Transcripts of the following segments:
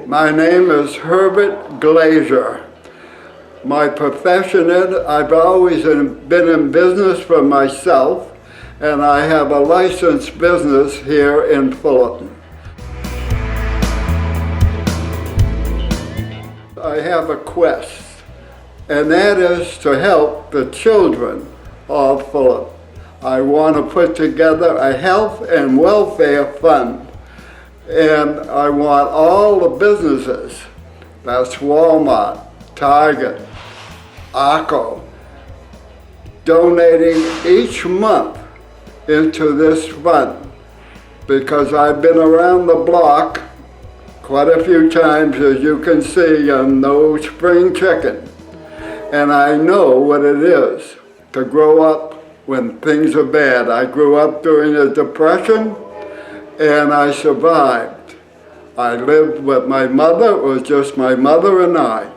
My name is Herbert Glazier. My profession is I've always been in business for myself, and I have a licensed business here in Fullerton. I have a quest, and that is to help the children of Fullerton. I want to put together a health and welfare fund, and I want all the businesses, that's Walmart, Target, Arco, donating each month into this fund, because I've been around the block quite a few times, as you can see, on no spring chicken, and I know what it is to grow up when things are bad. I grew up during the Depression, and I survived. I lived with my mother. It was just my mother and I.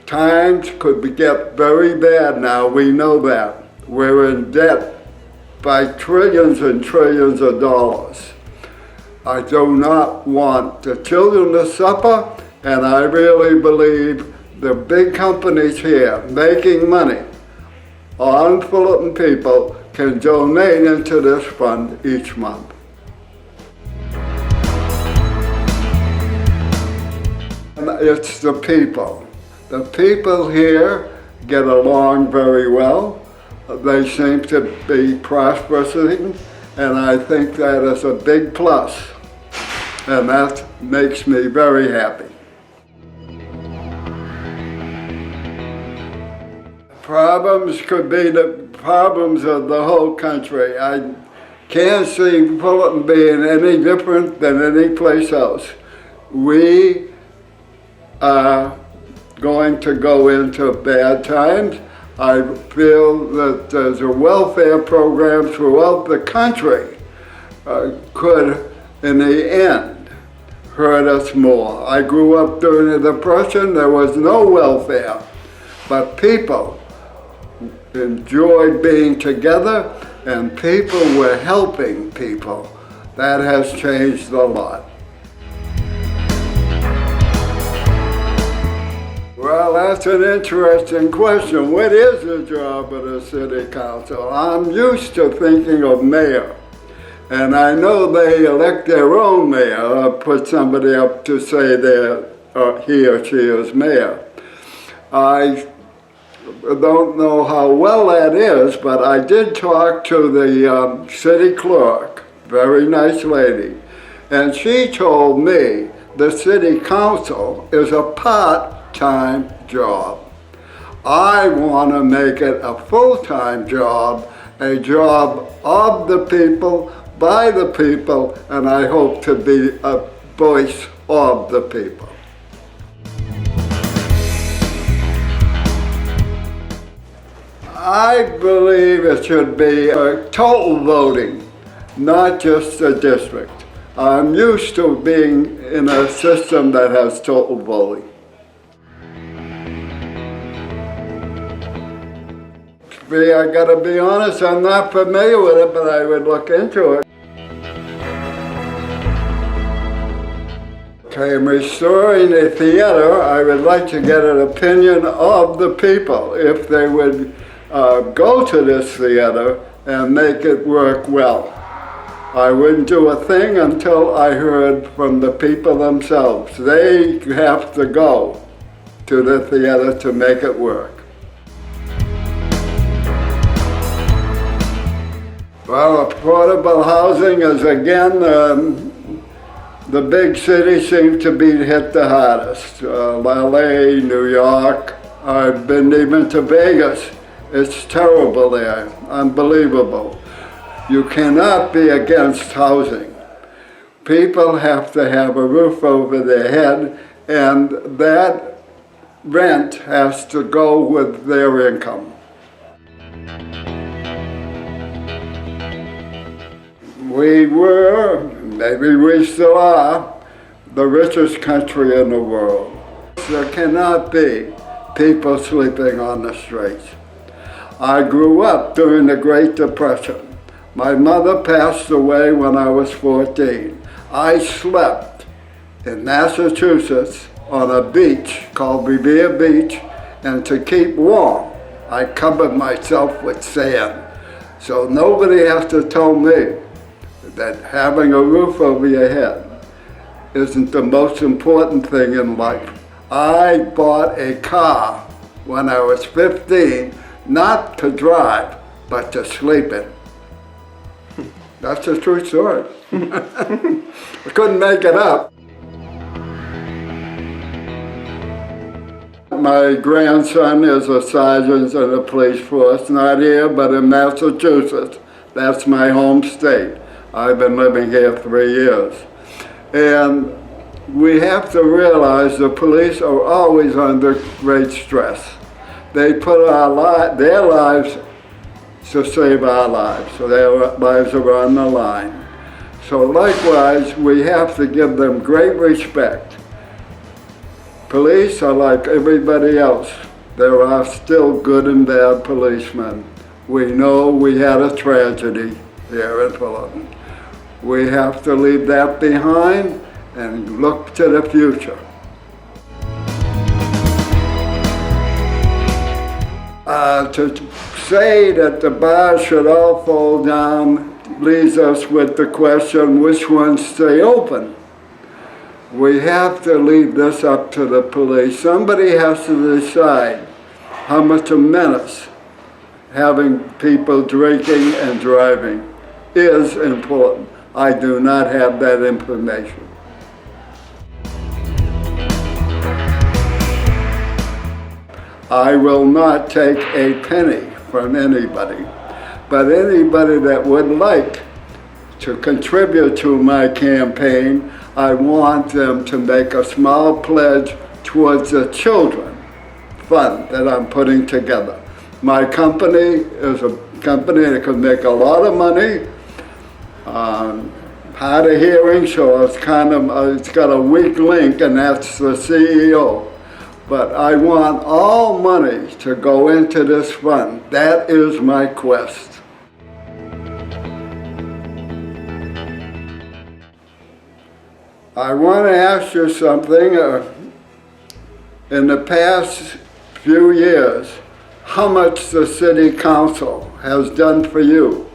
Times could get very bad now, we know that. We're in debt by trillions and trillions of dollars. I do not want the children to suffer, and I really believe the big companies here making money on Fullerton people can donate into this fund each month. And it's the people. The people here get along very well. They seem to be prospering, and I think that is a big plus. And that makes me very happy. Problems could be the problems of the whole country. I can't see Fullerton being any different than any place else. We are going to go into bad times. I feel that there's a welfare program throughout the country could, in the end, hurt us more. I grew up during the Depression. There was no welfare, but people enjoyed being together, and people were helping people. That has changed a lot. Well, that's an interesting question. What is the job of the city council? I'm used to thinking of mayor, and I know they elect their own mayor, or put somebody up to say he or she is mayor. I don't know how well that is, but I did talk to the city clerk, very nice lady, and she told me the city council is a part-time job. I want to make it a full-time job, a job of the people, by the people, and I hope to be a voice of the people. I believe it should be a total voting, not just a district. I'm used to being in a system that has total voting. I gotta be honest, I'm not familiar with it, but I would look into it. Okay, in restoring the theater, I would like to get an opinion of the people, if they would go to this theater and make it work well. I wouldn't do a thing until I heard from the people themselves. They have to go to the theater to make it work. Well, affordable housing is, again, the big cities seem to be hit the hardest. LA, New York, I've been even to Vegas. It's terrible there, unbelievable. You cannot be against housing. People have to have a roof over their head, and that rent has to go with their income. We were, maybe we still are, the richest country in the world. There cannot be people sleeping on the streets. I grew up during the Great Depression. My mother passed away when I was 14. I slept in Massachusetts on a beach called Revere Beach, and to keep warm, I covered myself with sand. So nobody has to tell me that having a roof over your head isn't the most important thing in life. I bought a car when I was 15, not to drive, but to sleep in. That's a true story. I couldn't make it up. My grandson is a sergeant in the police force, not here, but in Massachusetts. That's my home state. I've been living here 3 years. And we have to realize the police are always under great stress. They put their lives to save our lives, so their lives are on the line. So likewise, we have to give them great respect. Police are like everybody else. There are still good and bad policemen. We know we had a tragedy here in Fullerton. We have to leave that behind and look to the future. To say that the bars should all fall down leaves us with the question, which ones stay open? We have to leave this up to the police. Somebody has to decide how much a menace having people drinking and driving is important. I do not have that information. I will not take a penny from anybody, but anybody that would like to contribute to my campaign, I want them to make a small pledge towards the children fund that I'm putting together. My company is a company that can make a lot of money. Hard of hearing, so it's got a weak link, and that's the CEO. But I want all money to go into this fund. That is my quest. I want to ask you something. In the past few years, how much the City Council has done for you,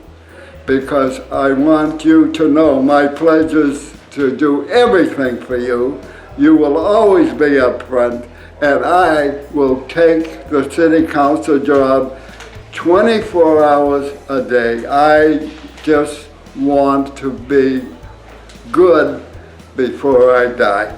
because I want you to know my pledge is to do everything for you. You will always be up front, and I will take the City Council job 24 hours a day. I just want to be good before I die.